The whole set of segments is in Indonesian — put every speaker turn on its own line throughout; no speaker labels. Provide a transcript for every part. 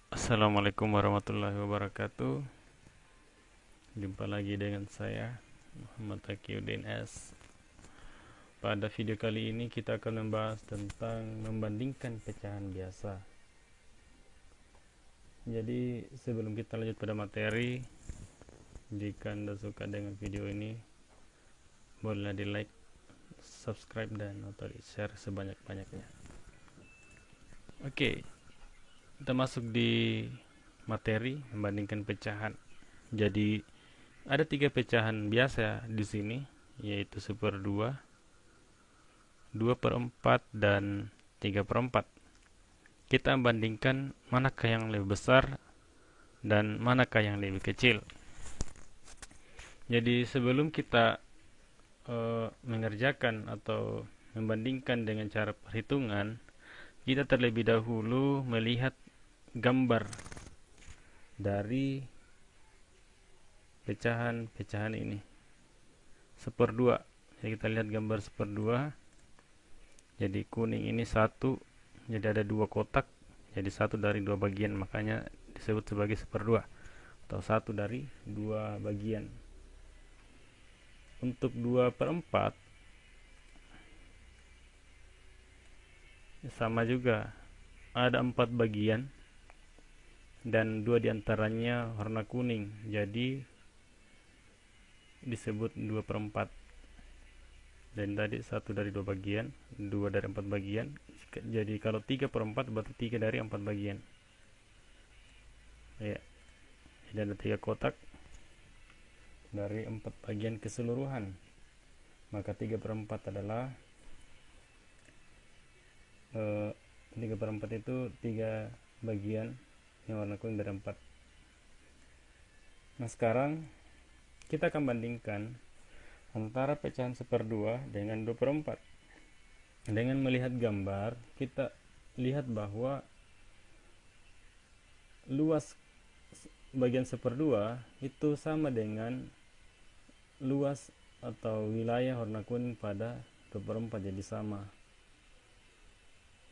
Assalamualaikum warahmatullahi wabarakatuh. Jumpa lagi dengan saya Muhammad Taqiyuddin S. Pada video kali ini kita akan membahas tentang membandingkan pecahan biasa. Jadi sebelum kita lanjut pada materi, jika Anda suka dengan video ini, bolehlah di like, subscribe, dan atau di share sebanyak-banyaknya. Oke, kita masuk di materi membandingkan pecahan. Jadi ada tiga pecahan biasa di sini, yaitu 1/2, 2/4, dan 3/4. Kita bandingkan manakah yang lebih besar dan manakah yang lebih kecil. Jadi sebelum kita mengerjakan atau membandingkan dengan cara perhitungan, kita terlebih dahulu melihat gambar dari pecahan-pecahan ini. 1/2. Jadi kita lihat gambar 1/2. Jadi kuning ini satu, jadi ada dua kotak, jadi satu dari dua bagian, makanya disebut sebagai 1/2 atau satu dari dua bagian. Untuk 2/4 sama juga, ada 4 bagian dan dua diantaranya warna kuning, jadi disebut 2/4. Dan tadi satu dari dua bagian, dua dari 4 bagian, jadi kalau 3/4 berarti 3 dari 4 bagian ya. Jadi ada 3 kotak dari 4 bagian keseluruhan, maka 3/4 adalah 3/4 itu 3 bagian yang warna kuning dari 4. Nah sekarang kita akan bandingkan antara pecahan 1/2 dengan 2/4. Dengan melihat gambar, kita lihat bahwa luas bagian 1/2 itu sama dengan luas atau wilayah warna kuning pada 2/4, jadi sama.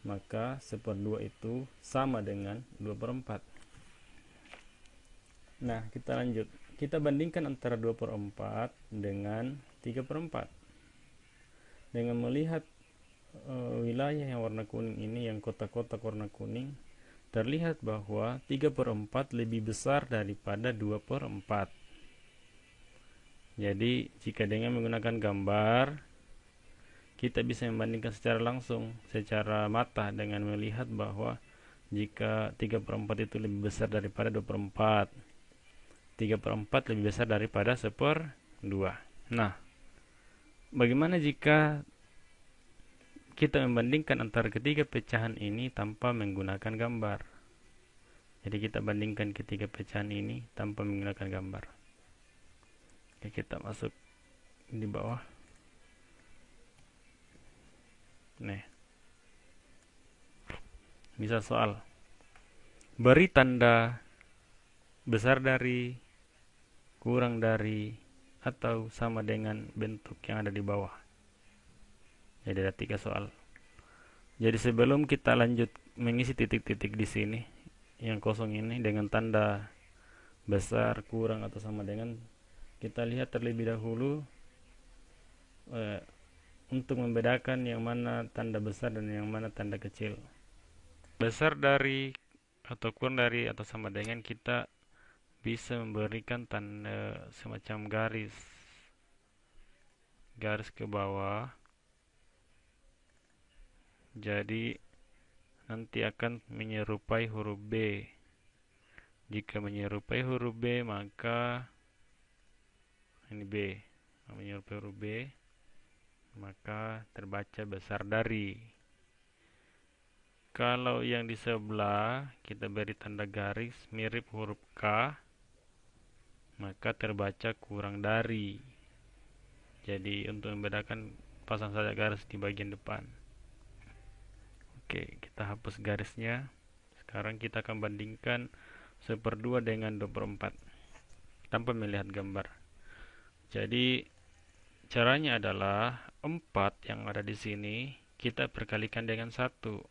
Maka 1/2 itu sama dengan 2/4. Nah, kita lanjut. Kita bandingkan antara 2/4 dengan 3/4. Dengan melihat wilayah yang warna kuning ini, yang kotak-kotak warna kuning, terlihat bahwa 3/4 lebih besar daripada 2/4. Jadi, jika dengan menggunakan gambar, kita bisa membandingkan secara langsung, secara mata, dengan melihat bahwa jika 3/4 itu lebih besar daripada 2/4, 3/4 lebih besar daripada 1/2. Nah, bagaimana jika kita membandingkan antara ketiga pecahan ini tanpa menggunakan gambar? Jadi kita bandingkan ketiga pecahan ini tanpa menggunakan gambar. Oke, kita masuk di bawah. Nih, misal soal, beri tanda besar dari, kurang dari, atau sama dengan bentuk yang ada di bawah. Jadi ada 3 soal. Jadi sebelum kita lanjut mengisi titik-titik di sini, yang kosong ini dengan tanda besar, kurang, atau sama dengan, kita lihat terlebih dahulu untuk membedakan yang mana tanda besar dan yang mana tanda kecil. Besar dari atau kurang dari atau sama dengan, kita bisa memberikan tanda semacam garis ke bawah. Jadi nanti akan menyerupai huruf B. Jika menyerupai huruf B, maka ini B. Menyerupai huruf B, maka terbaca besar dari. Kalau yang di sebelah kita beri tanda garis mirip huruf K, maka terbaca kurang dari. Jadi untuk membedakan, pasang saja garis di bagian depan. Oke, kita hapus garisnya. Sekarang kita akan bandingkan 1/2 dengan 2/4 tanpa melihat gambar. Jadi caranya adalah 4 yang ada di sini kita perkalikan dengan 1.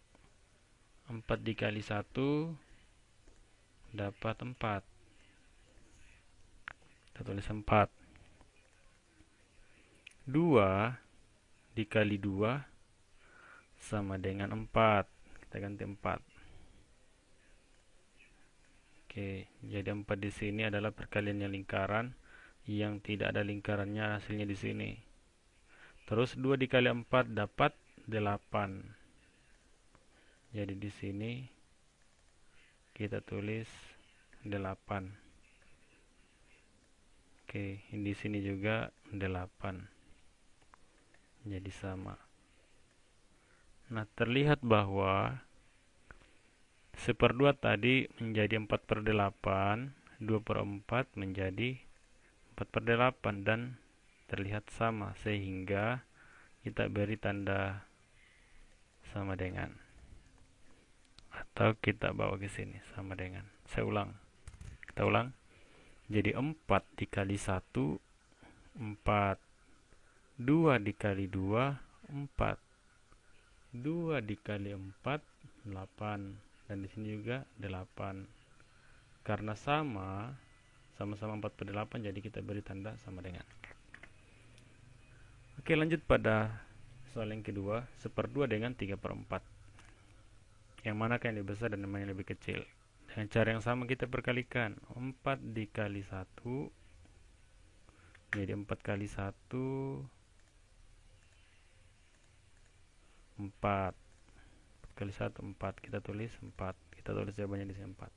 4 dikali 1 dapat 4. Kita tulis 4. 2 dikali 2 sama dengan 4. Kita ganti 4. Oke, jadi 4 di sini adalah perkaliannya lingkaran yang tidak ada lingkarannya, hasilnya di sini. Terus 2 dikali 4 dapat 8. Jadi di sini kita tulis 8. Oke, di sini juga 8. Jadi sama. Nah, terlihat bahwa 1/2 tadi menjadi 4/8, 2/4 menjadi 4/8 dan terlihat sama, sehingga kita beri tanda sama dengan, atau kita bawa ke sini sama dengan. Saya ulang. Kita ulang. Jadi 4 dikali 1 4, 2 dikali 2 4, 2 dikali 4 8, dan di sini juga 8. Karena sama-sama 4/8, jadi kita beri tanda sama dengan. Oke, lanjut pada soal yang kedua, 1/2 dengan 3/4. Yang manakah yang lebih besar dan yang mana yang lebih kecil? Dengan cara yang sama kita perkalikan. 4 dikali 1 jadi 4 kali 1 4 kali 1 4. Kita tulis 4. Kita tulis jawabannya di sini 4.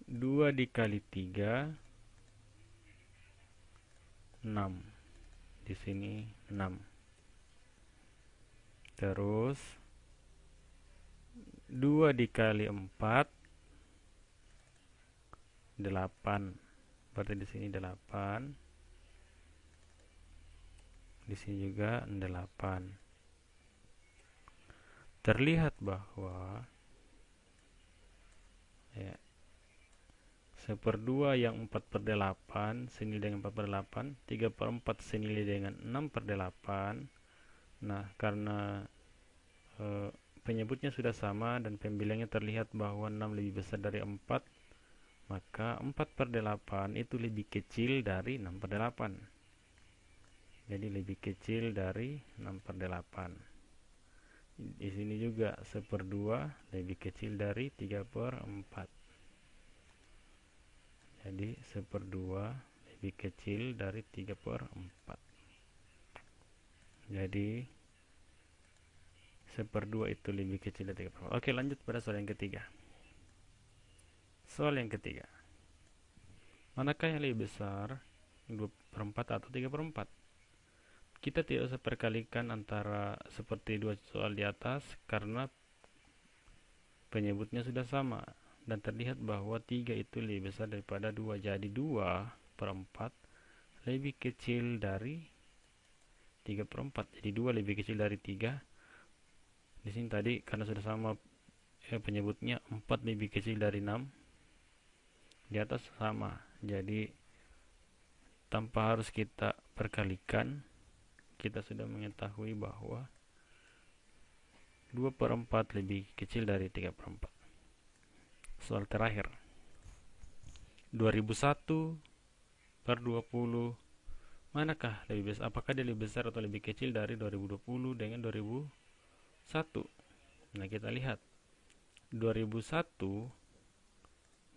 2 dikali 3 6. Di sini 6. Terus 2 dikali 4 8. Berarti di sini 8. Di sini juga 8. Terlihat bahwa 1/2 yang 4/8 senilai dengan 4/8, 3/4 senilai dengan 6/8. Nah, karena penyebutnya sudah sama dan pembilangnya terlihat bahwa 6 lebih besar dari 4, maka 4/8 itu lebih kecil dari 6/8. Jadi lebih kecil dari 6/8. Di sini juga 1/2 lebih kecil dari 3/4. Jadi 1/2 lebih kecil dari 3/4. Jadi 1/2 itu lebih kecil dari 3/4. Oke, lanjut pada soal yang ketiga. Soal yang ketiga, manakah yang lebih besar, 2/4 atau 3/4? Kita tidak usah perkalikan antara seperti dua soal di atas karena penyebutnya sudah sama dan terlihat bahwa 3 itu lebih besar daripada 2. Jadi 2/4 lebih kecil dari 3/4. Jadi 2 lebih kecil dari 3. Di sini tadi karena sudah sama penyebutnya, 4 lebih kecil dari 6. Di atas sama. Jadi tanpa harus kita perkalikan, kita sudah mengetahui bahwa 2/4 lebih kecil dari 3/4. Soal terakhir, 2001/20, manakah lebih besar? Apakah dia lebih besar atau lebih kecil dari 2020 dengan 2001? Nah, kita lihat 2001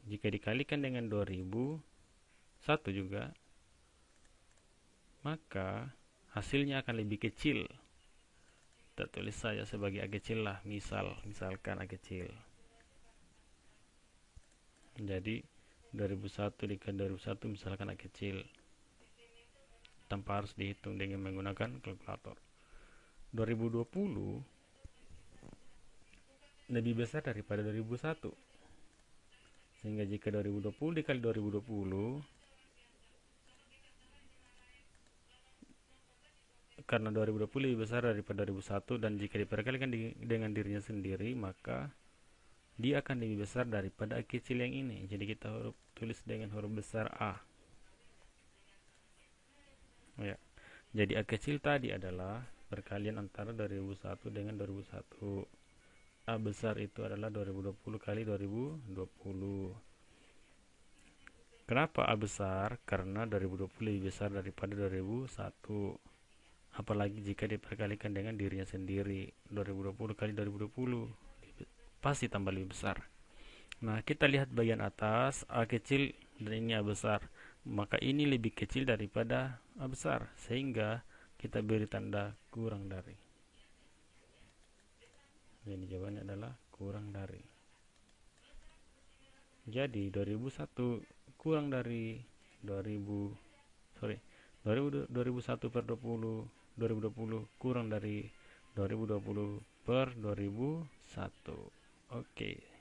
jika dikalikan dengan 2001 juga, maka hasilnya akan lebih kecil. Kita tulis saja sebagai A kecil lah, misalkan A kecil. Jadi 2001 dikali 2001 misalkan A kecil, tanpa harus dihitung dengan menggunakan kalkulator. 2020 lebih besar daripada 2001, sehingga jika 2020 dikali 2020, karena 2020 lebih besar daripada 2001 dan jika diperkalikan dengan dirinya sendiri, maka dia akan lebih besar daripada A kecil yang ini. Jadi kita tulis dengan huruf besar A. Ya. Jadi A kecil tadi adalah perkalian antara 2001 dengan 2001. A besar itu adalah 2020 kali 2020. Kenapa A besar? Karena 2020 lebih besar daripada 2001. Apalagi jika diperkalikan dengan dirinya sendiri. 2020 kali 2020 pasti tambah lebih besar. Nah, kita lihat bagian atas, A kecil dan ini A besar. Maka ini lebih kecil daripada A besar, sehingga kita beri tanda kurang dari. Jadi jawabannya adalah kurang dari. Jadi 2001 kurang dari 2000 sorry 2001 per 2020 kurang dari 2020 per 2001. Oke.